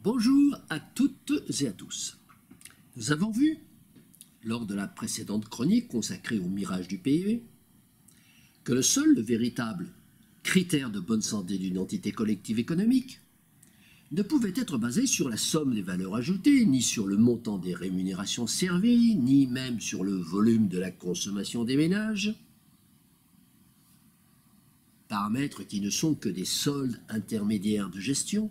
Bonjour à toutes et à tous. Nous avons vu, lors de la précédente chronique consacrée au mirage du PIB, que le seul véritable critère de bonne santé d'une entité collective économique ne pouvait être basé sur la somme des valeurs ajoutées, ni sur le montant des rémunérations servies, ni même sur le volume de la consommation des ménages, paramètres qui ne sont que des soldes intermédiaires de gestion,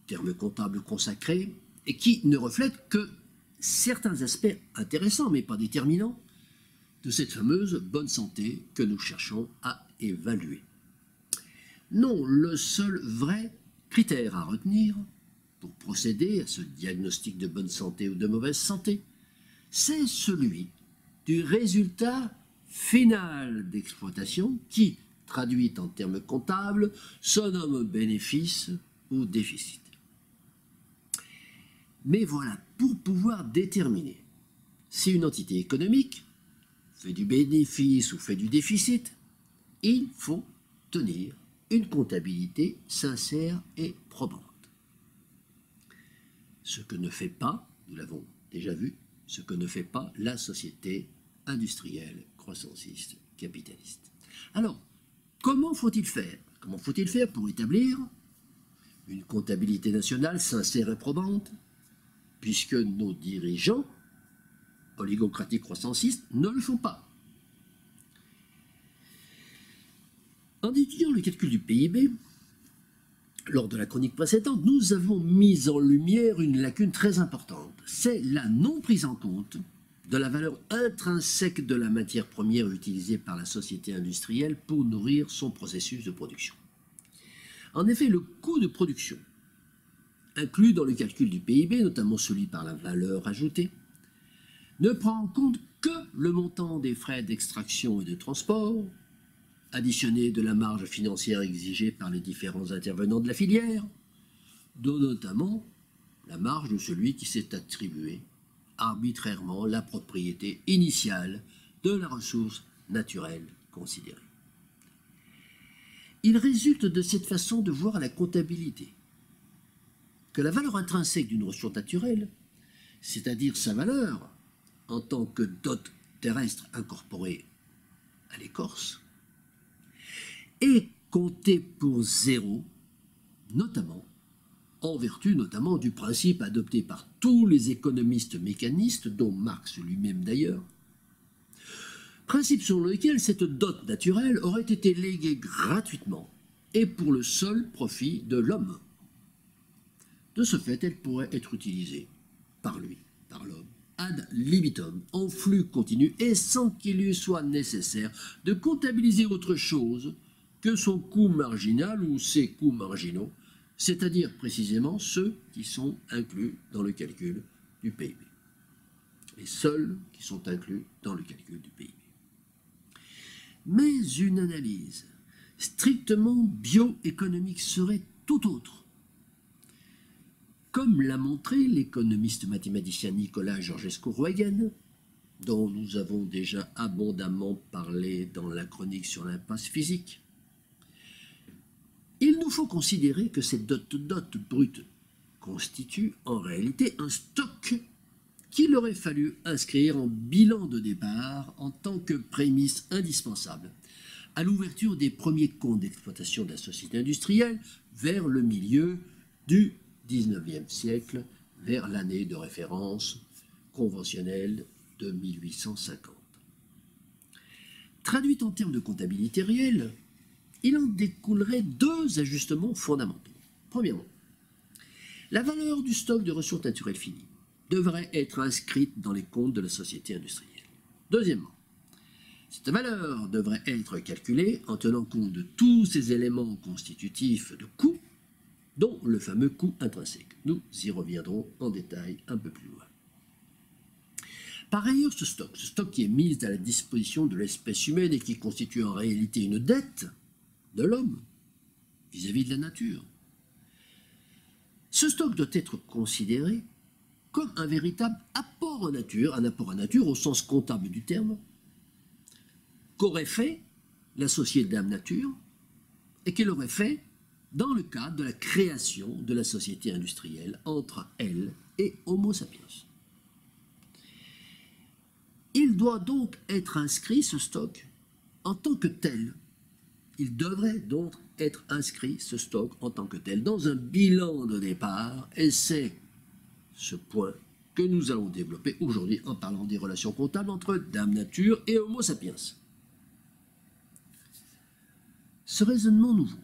terme comptable consacré, et qui ne reflètent que certains aspects intéressants, mais pas déterminants, de cette fameuse bonne santé que nous cherchons à évaluer. Non, le seul vrai critère à retenir pour procéder à ce diagnostic de bonne santé ou de mauvaise santé, c'est celui du résultat final d'exploitation qui, traduit en termes comptables, se nomme bénéfice ou déficit. Mais voilà, pour pouvoir déterminer si une entité économique fait du bénéfice ou fait du déficit, il faut tenir une comptabilité sincère et probante. Ce que ne fait pas, nous l'avons déjà vu, ce que ne fait pas la société industrielle, croissanciste, capitaliste. Alors, comment faut-il faire? Comment faut-il faire pour établir une comptabilité nationale sincère et probante, puisque nos dirigeants oligocratiques croissancistes ne le font pas? En étudiant le calcul du PIB, lors de la chronique précédente, nous avons mis en lumière une lacune très importante. C'est la non prise en compte de la valeur intrinsèque de la matière première utilisée par la société industrielle pour nourrir son processus de production. En effet, le coût de production, inclus dans le calcul du PIB, notamment celui par la valeur ajoutée, ne prend en compte que le montant des frais d'extraction et de transport, additionné de la marge financière exigée par les différents intervenants de la filière, dont notamment la marge de celui qui s'est attribué arbitrairement la propriété initiale de la ressource naturelle considérée. Il résulte de cette façon de voir la comptabilité que la valeur intrinsèque d'une ressource naturelle, c'est-à-dire sa valeur en tant que dot terrestre incorporée à l'écorce, est comptée pour zéro, notamment en vertu notamment du principe adopté par tous les économistes mécanistes, dont Marx lui-même d'ailleurs, principe selon lequel cette dot naturelle aurait été léguée gratuitement et pour le seul profit de l'homme. De ce fait, elle pourrait être utilisée par lui, par l'homme, ad libitum, en flux continu et sans qu'il lui soit nécessaire de comptabiliser autre chose que son coût marginal ou ses coûts marginaux, c'est-à-dire précisément ceux qui sont inclus dans le calcul du PIB. Les seuls qui sont inclus dans le calcul du PIB. Mais une analyse strictement bioéconomique serait tout autre. Comme l'a montré l'économiste mathématicien Nicolas Georgescu-Roegen, dont nous avons déjà abondamment parlé dans la chronique sur l'impasse physique, il nous faut considérer que cette dot brute constitue en réalité un stock qu'il aurait fallu inscrire en bilan de départ en tant que prémisse indispensable à l'ouverture des premiers comptes d'exploitation de la société industrielle vers le milieu du XIXe siècle, vers l'année de référence conventionnelle de 1850. Traduite en termes de comptabilité réelle, il en découlerait deux ajustements fondamentaux. Premièrement, la valeur du stock de ressources naturelles finies devrait être inscrite dans les comptes de la société industrielle. Deuxièmement, cette valeur devrait être calculée en tenant compte de tous ces éléments constitutifs de coût, dont le fameux coût intrinsèque. Nous y reviendrons en détail un peu plus loin. Par ailleurs, ce stock qui est mis à la disposition de l'espèce humaine et qui constitue en réalité une dette de l'homme vis-à-vis de la nature, ce stock doit être considéré comme un véritable apport en nature, un apport en nature au sens comptable du terme, qu'aurait fait la société Dame Nature et qu'elle aurait fait dans le cadre de la création de la société industrielle entre elle et Homo sapiens. Il doit donc être inscrit, ce stock, en tant que tel. Il devrait donc être inscrit, ce stock, en tant que tel, dans un bilan de départ, et c'est ce point que nous allons développer aujourd'hui en parlant des relations comptables entre Dame Nature et Homo sapiens. Ce raisonnement nouveau,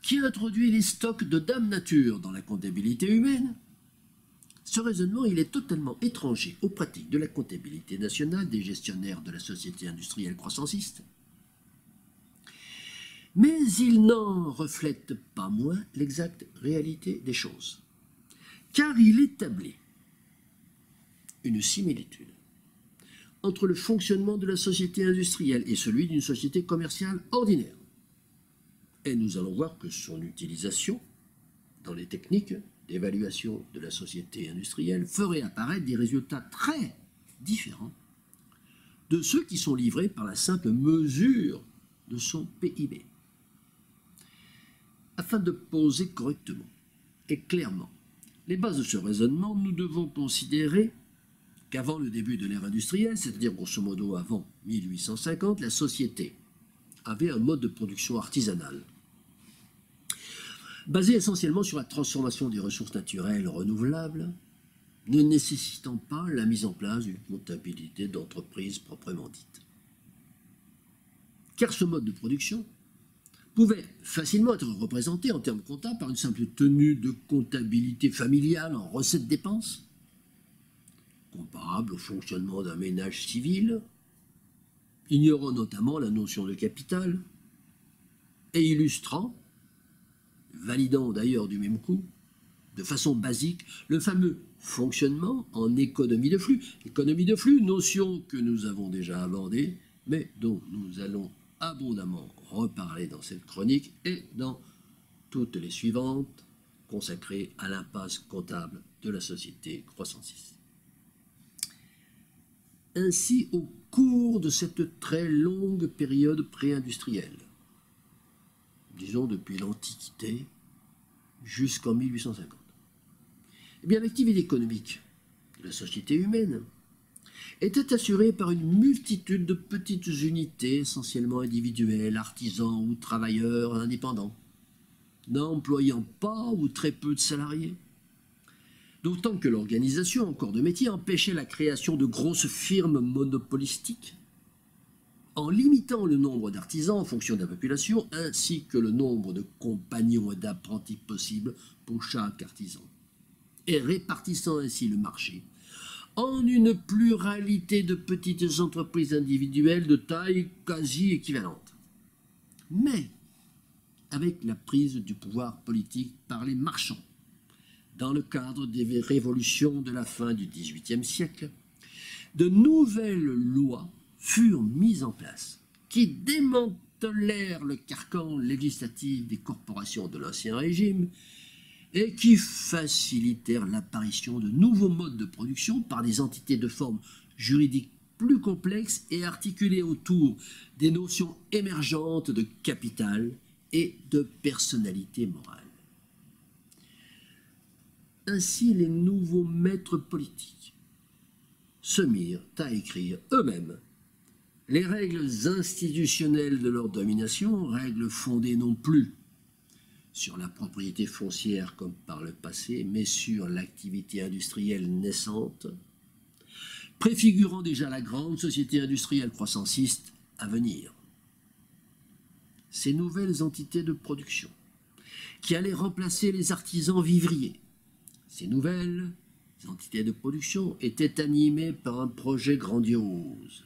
qui introduit les stocks de Dame Nature dans la comptabilité humaine, ce raisonnement, il est totalement étranger aux pratiques de la comptabilité nationale des gestionnaires de la société industrielle croissanciste, mais il n'en reflète pas moins l'exacte réalité des choses, car il établit une similitude entre le fonctionnement de la société industrielle et celui d'une société commerciale ordinaire. Et nous allons voir que son utilisation dans les techniques d'évaluation de la société industrielle ferait apparaître des résultats très différents de ceux qui sont livrés par la simple mesure de son PIB. Afin de poser correctement et clairement les bases de ce raisonnement, nous devons considérer qu'avant le début de l'ère industrielle, c'est-à-dire grosso modo avant 1850, la société avait un mode de production artisanal, basé essentiellement sur la transformation des ressources naturelles renouvelables, ne nécessitant pas la mise en place d'une comptabilité d'entreprise proprement dite. Car ce mode de production pouvait facilement être représenté en termes comptables par une simple tenue de comptabilité familiale en recettes-dépenses, comparable au fonctionnement d'un ménage civil, ignorant notamment la notion de capital, et illustrant, validant d'ailleurs du même coup, de façon basique, le fameux fonctionnement en économie de flux. Économie de flux, notion que nous avons déjà abordée, mais dont nous allons abondamment reparler dans cette chronique et dans toutes les suivantes consacrées à l'impasse comptable de la société croissanciste. Ainsi, au cours de cette très longue période pré-industrielle, disons depuis l'Antiquité jusqu'en 1850, eh bien, l'activité économique de la société humaine était assurée par une multitude de petites unités, essentiellement individuelles, artisans ou travailleurs indépendants, n'employant pas ou très peu de salariés. D'autant que l'organisation en corps de métier empêchait la création de grosses firmes monopolistiques, en limitant le nombre d'artisans en fonction de la population, ainsi que le nombre de compagnons et d'apprentis possibles pour chaque artisan, et répartissant ainsi le marché en une pluralité de petites entreprises individuelles de taille quasi équivalente. Mais avec la prise du pouvoir politique par les marchands, dans le cadre des révolutions de la fin du XVIIIe siècle, de nouvelles lois furent mises en place qui démantelèrent le carcan législatif des corporations de l'Ancien Régime et qui facilitèrent l'apparition de nouveaux modes de production par des entités de forme juridique plus complexes et articulées autour des notions émergentes de capital et de personnalité morale. Ainsi, les nouveaux maîtres politiques se mirent à écrire eux-mêmes les règles institutionnelles de leur domination, règles fondées non plus sur la propriété foncière comme par le passé, mais sur l'activité industrielle naissante, préfigurant déjà la grande société industrielle croissanciste à venir. Ces nouvelles entités de production, qui allaient remplacer les artisans vivriers, ces nouvelles entités de production étaient animées par un projet grandiose,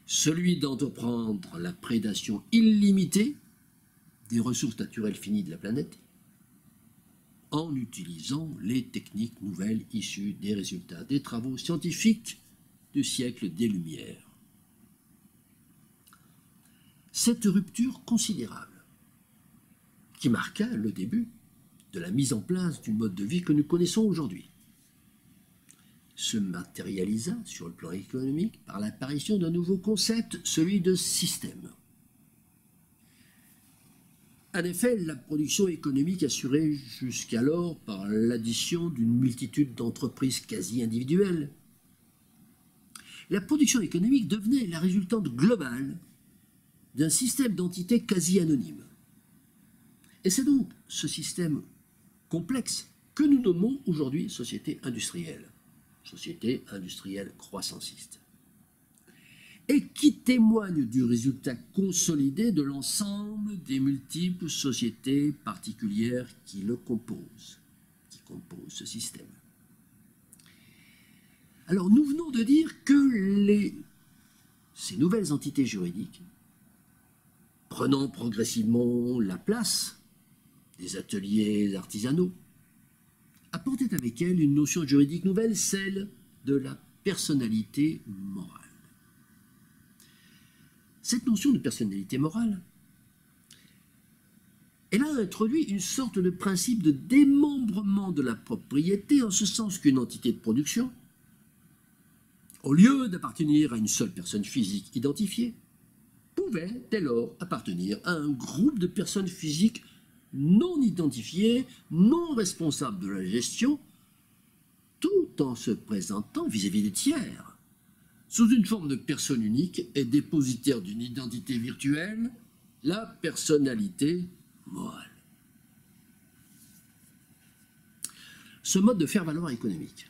celui d'entreprendre la prédation illimitée des ressources naturelles finies de la planète, en utilisant les techniques nouvelles issues des résultats des travaux scientifiques du siècle des Lumières. Cette rupture considérable, qui marqua le début de la mise en place du mode de vie que nous connaissons aujourd'hui, se matérialisa sur le plan économique par l'apparition d'un nouveau concept, celui de système. En effet, la production économique assurée jusqu'alors par l'addition d'une multitude d'entreprises quasi individuelles, la production économique devenait la résultante globale d'un système d'entités quasi anonymes. Et c'est donc ce système complexe que nous nommons aujourd'hui société industrielle croissanciste, et qui témoigne du résultat consolidé de l'ensemble des multiples sociétés particulières qui composent ce système. Alors nous venons de dire que ces nouvelles entités juridiques, prenant progressivement la place des ateliers artisanaux, apportaient avec elles une notion juridique nouvelle, celle de la personnalité morale. Cette notion de personnalité morale, elle a introduit une sorte de principe de démembrement de la propriété, en ce sens qu'une entité de production, au lieu d'appartenir à une seule personne physique identifiée, pouvait dès lors appartenir à un groupe de personnes physiques non identifiées, non responsables de la gestion, tout en se présentant vis-à-vis des tiers sous une forme de personne unique et dépositaire d'une identité virtuelle, la personnalité morale. Ce mode de faire valoir économique,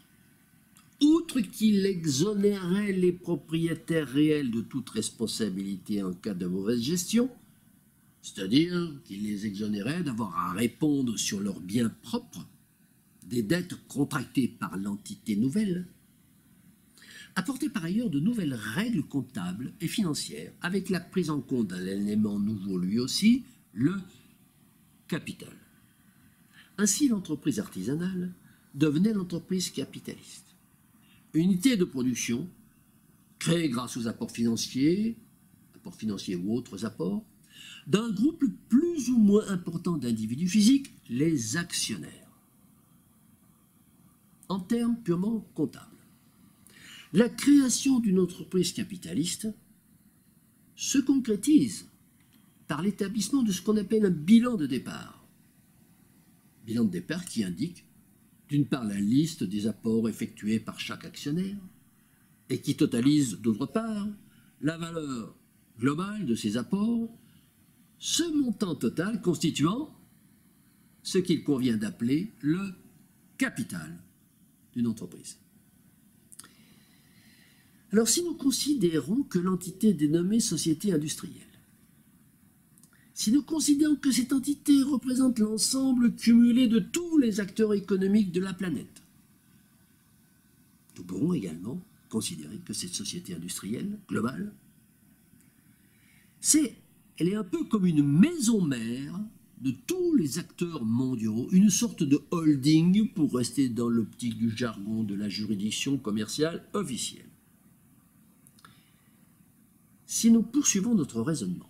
outre qu'il exonérait les propriétaires réels de toute responsabilité en cas de mauvaise gestion, c'est-à-dire qu'il les exonérait d'avoir à répondre sur leurs biens propres des dettes contractées par l'entité nouvelle, apportait par ailleurs de nouvelles règles comptables et financières, avec la prise en compte d'un élément nouveau lui aussi, le capital. Ainsi, l'entreprise artisanale devenait l'entreprise capitaliste. Unité de production créée grâce aux apports financiers ou autres apports, d'un groupe plus ou moins important d'individus physiques, les actionnaires. En termes purement comptables, la création d'une entreprise capitaliste se concrétise par l'établissement de ce qu'on appelle un bilan de départ. Bilan de départ qui indique, d'une part, la liste des apports effectués par chaque actionnaire et qui totalise, d'autre part, la valeur globale de ces apports, ce montant total constituant ce qu'il convient d'appeler le capital d'une entreprise. Alors, si nous considérons que l'entité dénommée société industrielle, si nous considérons que cette entité représente l'ensemble cumulé de tous les acteurs économiques de la planète, nous pourrons également considérer que cette société industrielle globale, elle est un peu comme une maison mère de tous les acteurs mondiaux, une sorte de holding pour rester dans l'optique du jargon de la juridiction commerciale officielle. Si nous poursuivons notre raisonnement,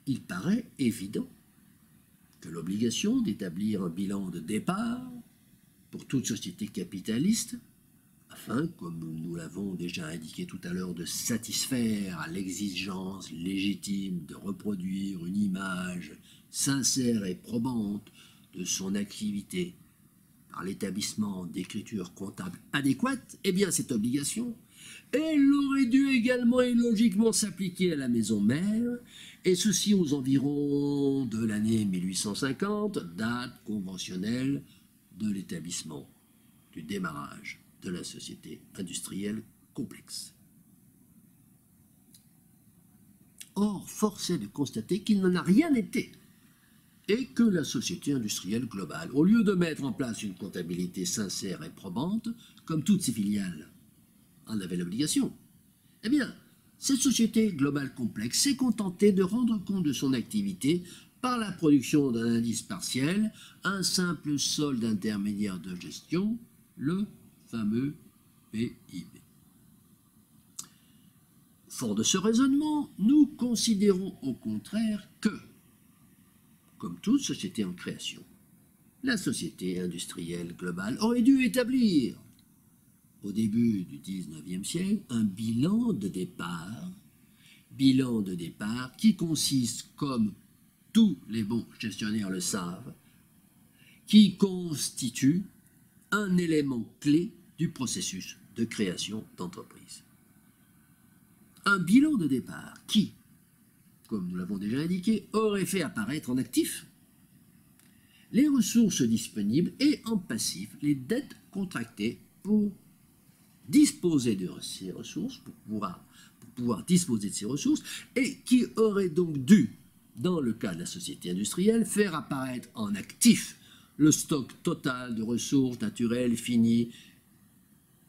il paraît évident que l'obligation d'établir un bilan de départ pour toute société capitaliste, afin, comme nous l'avons déjà indiqué tout à l'heure, de satisfaire à l'exigence légitime de reproduire une image sincère et probante de son activité par l'établissement d'écritures comptables adéquates, eh bien cette obligation, elle aurait dû également et logiquement s'appliquer à la maison mère, et ceci aux environs de l'année 1850, date conventionnelle de l'établissement du démarrage de la société industrielle complexe. Or, force est de constater qu'il n'en a rien été, et que la société industrielle globale, au lieu de mettre en place une comptabilité sincère et probante, comme toutes ses filiales en avait l'obligation, eh bien, cette société globale complexe s'est contentée de rendre compte de son activité par la production d'un indice partiel, un simple solde intermédiaire de gestion, le fameux PIB. Fort de ce raisonnement, nous considérons au contraire que, comme toute société en création, la société industrielle globale aurait dû établir au début du XIXe siècle, un bilan de départ qui consiste, comme tous les bons gestionnaires le savent, qui constitue un élément clé du processus de création d'entreprise. Un bilan de départ qui, comme nous l'avons déjà indiqué, aurait fait apparaître en actif les ressources disponibles et en passif les dettes contractées pour disposer de ces ressources, pour pouvoir disposer de ces ressources, et qui aurait donc dû, dans le cas de la société industrielle, faire apparaître en actif le stock total de ressources naturelles finies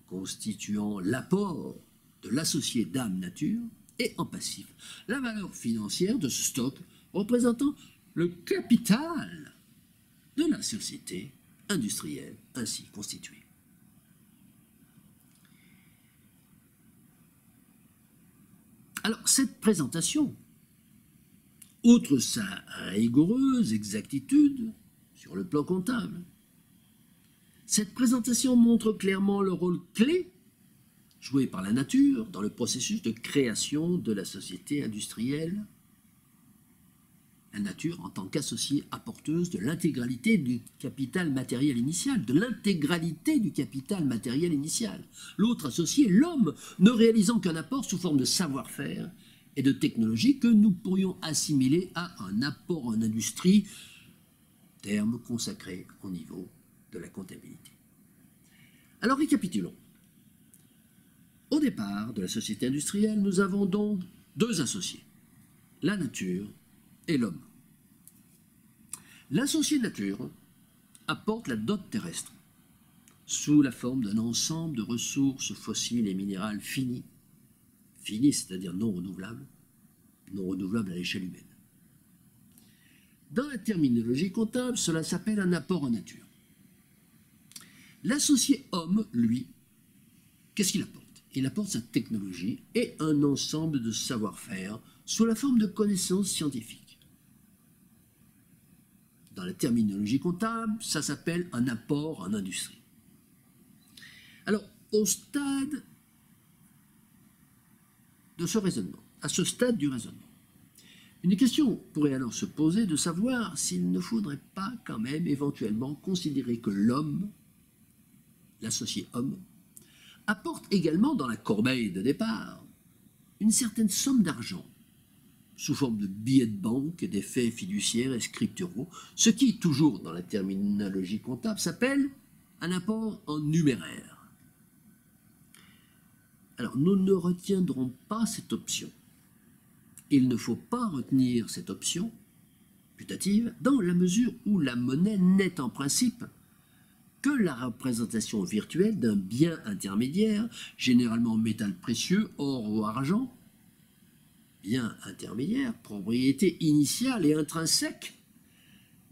constituant l'apport de l'associé d'âme nature, et en passif la valeur financière de ce stock représentant le capital de la société industrielle ainsi constituée. Alors, cette présentation, outre sa rigoureuse exactitude sur le plan comptable, cette présentation montre clairement le rôle clé joué par la nature dans le processus de création de la société industrielle, la nature en tant qu'associée apporteuse de l'intégralité du capital matériel initial, L'autre associé, l'homme, ne réalisant qu'un apport sous forme de savoir-faire et de technologie que nous pourrions assimiler à un apport en industrie, terme consacré au niveau de la comptabilité. Alors récapitulons. Au départ de la société industrielle, nous avons donc deux associés, la nature et l'homme. L'associé nature apporte la dot terrestre sous la forme d'un ensemble de ressources fossiles et minérales finies, c'est-à-dire non renouvelables à l'échelle humaine. Dans la terminologie comptable, cela s'appelle un apport en nature. L'associé homme, lui, qu'est-ce qu'il apporte? Il apporte sa technologie et un ensemble de savoir-faire sous la forme de connaissances scientifiques. Dans la terminologie comptable, ça s'appelle un apport en industrie. Alors, au stade de ce raisonnement, à ce stade du raisonnement, une question pourrait alors se poser de savoir s'il ne faudrait pas quand même éventuellement considérer que l'homme, l'associé homme, apporte également dans la corbeille de départ une certaine somme d'argent sous forme de billets de banque, d'effets fiduciaires et scripturaux, ce qui, toujours dans la terminologie comptable, s'appelle un apport en numéraire. Alors, nous ne retiendrons pas cette option. Il ne faut pas retenir cette option putative dans la mesure où la monnaie n'est en principe que la représentation virtuelle d'un bien intermédiaire, généralement métal précieux, or ou argent, bien intermédiaire, propriété initiale et intrinsèque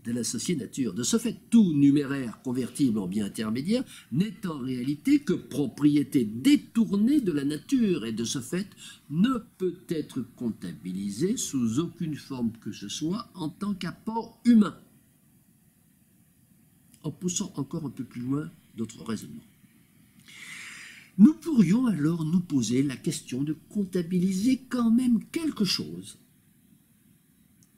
de l'associé nature. De ce fait, tout numéraire convertible en bien intermédiaire n'est en réalité que propriété détournée de la nature et de ce fait ne peut être comptabilisé sous aucune forme que ce soit en tant qu'apport humain. En poussant encore un peu plus loin notre raisonnement. Nous pourrions alors nous poser la question de comptabiliser quand même quelque chose,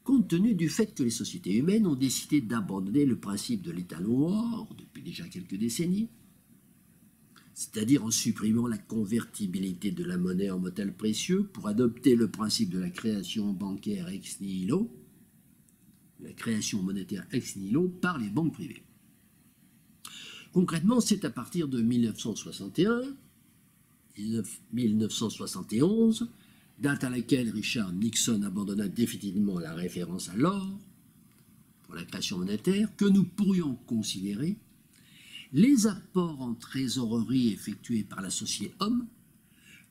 compte tenu du fait que les sociétés humaines ont décidé d'abandonner le principe de l'étalon-or depuis déjà quelques décennies, c'est-à-dire en supprimant la convertibilité de la monnaie en métal précieux pour adopter le principe de la création bancaire ex nihilo, la création monétaire ex nihilo par les banques privées. Concrètement, c'est à partir de 1971, date à laquelle Richard Nixon abandonna définitivement la référence à l'or pour la création monétaire, que nous pourrions considérer les apports en trésorerie effectués par l'associé homme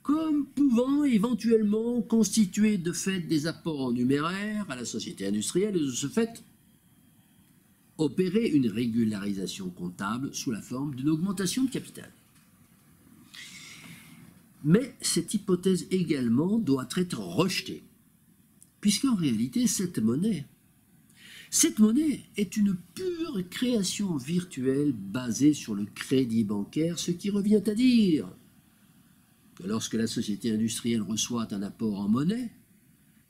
comme pouvant éventuellement constituer de fait des apports en numéraire à la société industrielle et de ce fait opérer une régularisation comptable sous la forme d'une augmentation de capital. Mais cette hypothèse également doit être rejetée, puisqu'en réalité cette monnaie est une pure création virtuelle basée sur le crédit bancaire, ce qui revient à dire que lorsque la société industrielle reçoit un apport en monnaie,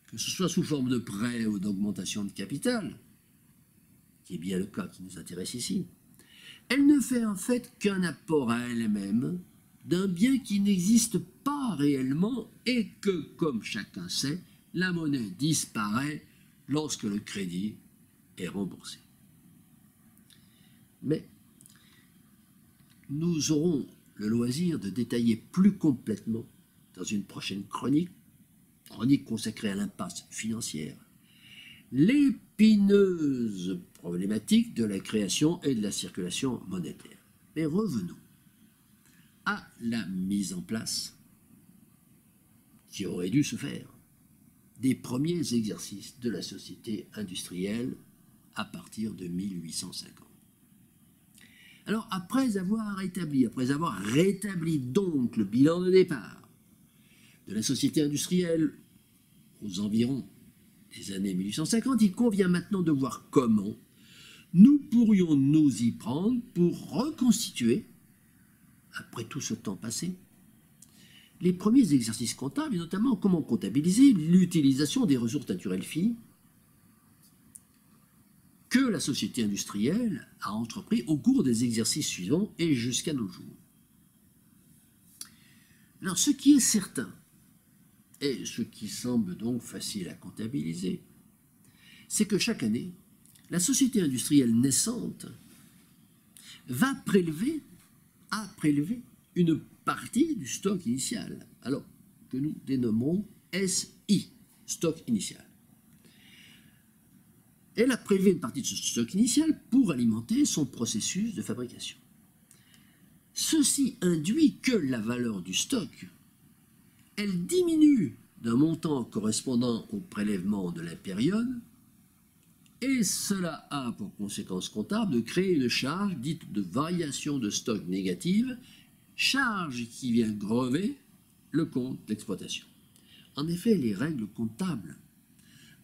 que ce soit sous forme de prêt ou d'augmentation de capital, qui est bien le cas qui nous intéresse ici, elle ne fait en fait qu'un apport à elle-même d'un bien qui n'existe pas réellement et que, comme chacun sait, la monnaie disparaît lorsque le crédit est remboursé. Mais nous aurons le loisir de détailler plus complètement dans une prochaine chronique consacrée à l'impasse financière, l'épineuse problématique de la création et de la circulation monétaire. Mais revenons à la mise en place, qui aurait dû se faire, des premiers exercices de la société industrielle à partir de 1850. Alors, après avoir rétabli donc le bilan de départ de la société industrielle aux environs des années 1850, il convient maintenant de voir comment nous pourrions nous y prendre pour reconstituer, après tout ce temps passé, les premiers exercices comptables, et notamment comment comptabiliser l'utilisation des ressources naturelles finies que la société industrielle a entrepris au cours des exercices suivants et jusqu'à nos jours. Alors, ce qui est certain, et ce qui semble donc facile à comptabiliser, c'est que chaque année, la société industrielle naissante va prélever une partie du stock initial, alors que nous dénommerons SI, stock initial. Elle a prélevé une partie de ce stock initial pour alimenter son processus de fabrication. Ceci induit que la valeur du stock, elle diminue d'un montant correspondant au prélèvement de la période, et cela a pour conséquence comptable de créer une charge dite de variation de stock négative, charge qui vient grever le compte d'exploitation. En effet, les règles comptables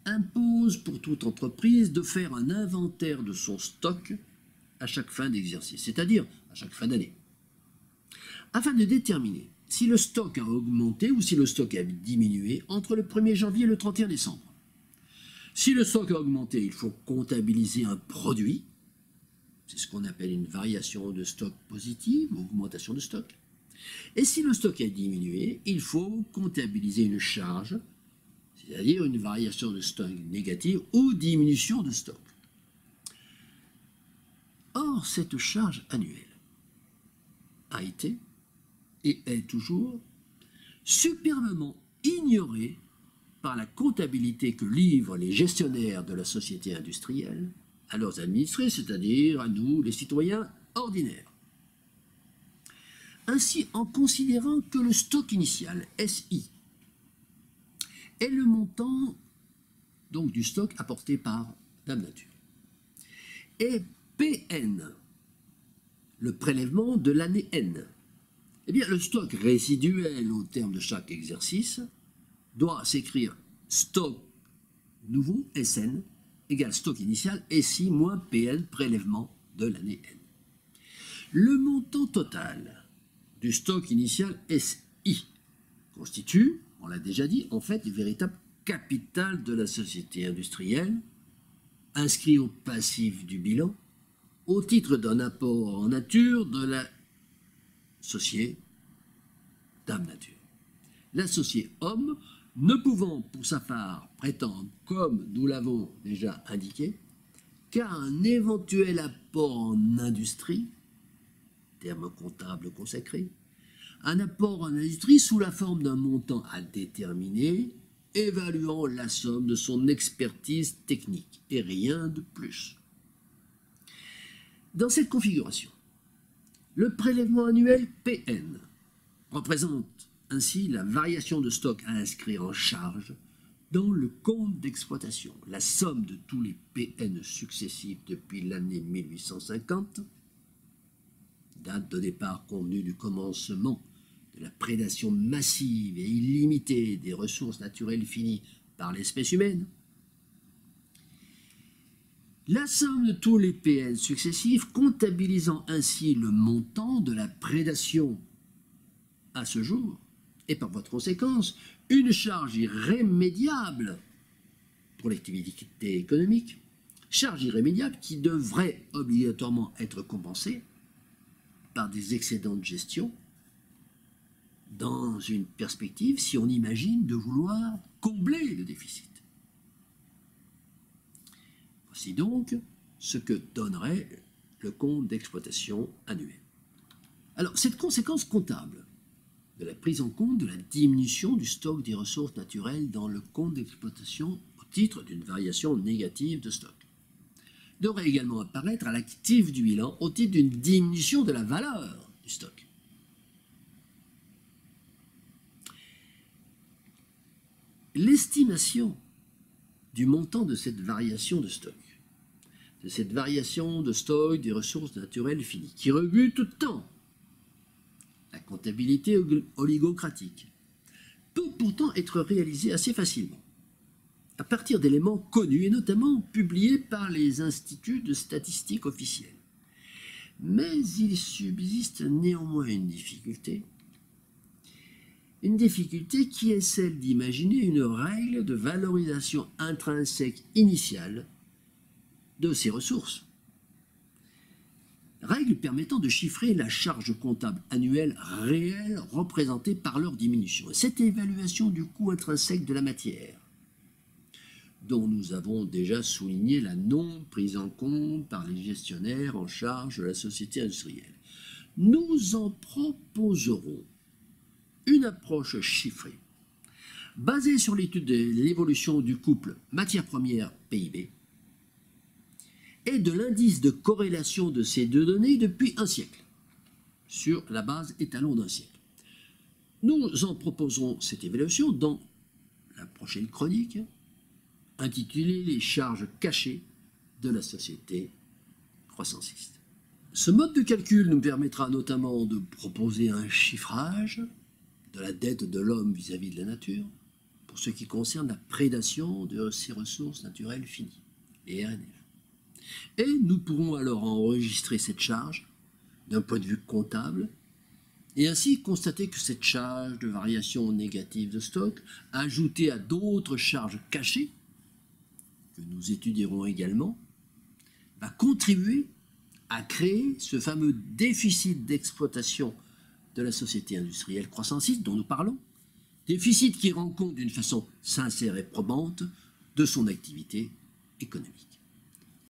imposent pour toute entreprise de faire un inventaire de son stock à chaque fin d'exercice, c'est-à-dire à chaque fin d'année, afin de déterminer si le stock a augmenté ou si le stock a diminué entre le 1er janvier et le 31 décembre. Si le stock a augmenté, il faut comptabiliser un produit, c'est ce qu'on appelle une variation de stock positive, augmentation de stock. Et si le stock a diminué, il faut comptabiliser une charge, c'est-à-dire une variation de stock négative ou diminution de stock. Or, cette charge annuelle a été, et est toujours, superbement ignorée par la comptabilité que livrent les gestionnaires de la société industrielle à leurs administrés, c'est-à-dire à nous, les citoyens ordinaires. Ainsi, en considérant que le stock initial, SI, est le montant donc, du stock apporté par Dame Nature, et PN, le prélèvement de l'année N, eh bien, le stock résiduel au terme de chaque exercice doit s'écrire stock nouveau, SN, égale stock initial, SI moins PN, prélèvement de l'année N. Le montant total du stock initial SI constitue, on l'a déjà dit, en fait, le véritable capital de la société industrielle, inscrit au passif du bilan, au titre d'un apport en nature de l'associé Dame Nature. L'associé homme ne pouvant pour sa part prétendre, comme nous l'avons déjà indiqué, qu'à un éventuel apport en industrie, terme comptable consacré, un apport en industrie sous la forme d'un montant à déterminer, évaluant la somme de son expertise technique, et rien de plus. Dans cette configuration, le prélèvement annuel PN représente ainsi la variation de stock à inscrire en charge dans le compte d'exploitation. La somme de tous les PN successifs depuis l'année 1850, date de départ convenue du commencement de la prédation massive et illimitée des ressources naturelles finies par l'espèce humaine, la somme de tous les PN successifs, comptabilisant ainsi le montant de la prédation à ce jour, et par voie de conséquence, une charge irrémédiable pour l'activité économique, charge irrémédiable qui devrait obligatoirement être compensée par des excédents de gestion dans une perspective si on imagine de vouloir combler le déficit. Voici donc ce que donnerait le compte d'exploitation annuel. Alors, cette conséquence comptable de la prise en compte de la diminution du stock des ressources naturelles dans le compte d'exploitation au titre d'une variation négative de stock devrait également apparaître à l'actif du bilan au titre d'une diminution de la valeur du stock. L'estimation du montant de cette variation de stock, des ressources naturelles finies, qui rebute tant la comptabilité oligocratique, peut pourtant être réalisée assez facilement, à partir d'éléments connus et notamment publiés par les instituts de statistique officiels. Mais il subsiste néanmoins une difficulté qui est celle d'imaginer une règle de valorisation intrinsèque initiale de ces ressources. Règle permettant de chiffrer la charge comptable annuelle réelle représentée par leur diminution. Et cette évaluation du coût intrinsèque de la matière, dont nous avons déjà souligné la non prise en compte par les gestionnaires en charge de la société industrielle. Nous en proposerons une approche chiffrée, basée sur l'étude de l'évolution du couple matières premières PIB et de l'indice de corrélation de ces deux données depuis un siècle, sur la base étalon d'un siècle. Nous en proposerons cette évaluation dans la prochaine chronique, intitulée « Les charges cachées de la société croissanciste ». Ce mode de calcul nous permettra notamment de proposer un chiffrage de la dette de l'homme vis-à-vis de la nature pour ce qui concerne la prédation de ces ressources naturelles finies, les RNF. Et nous pourrons alors enregistrer cette charge d'un point de vue comptable et ainsi constater que cette charge de variation négative de stock, ajoutée à d'autres charges cachées, que nous étudierons également, va contribuer à créer ce fameux déficit d'exploitation de la société industrielle croissanciste dont nous parlons, déficit qui rend compte d'une façon sincère et probante de son activité économique.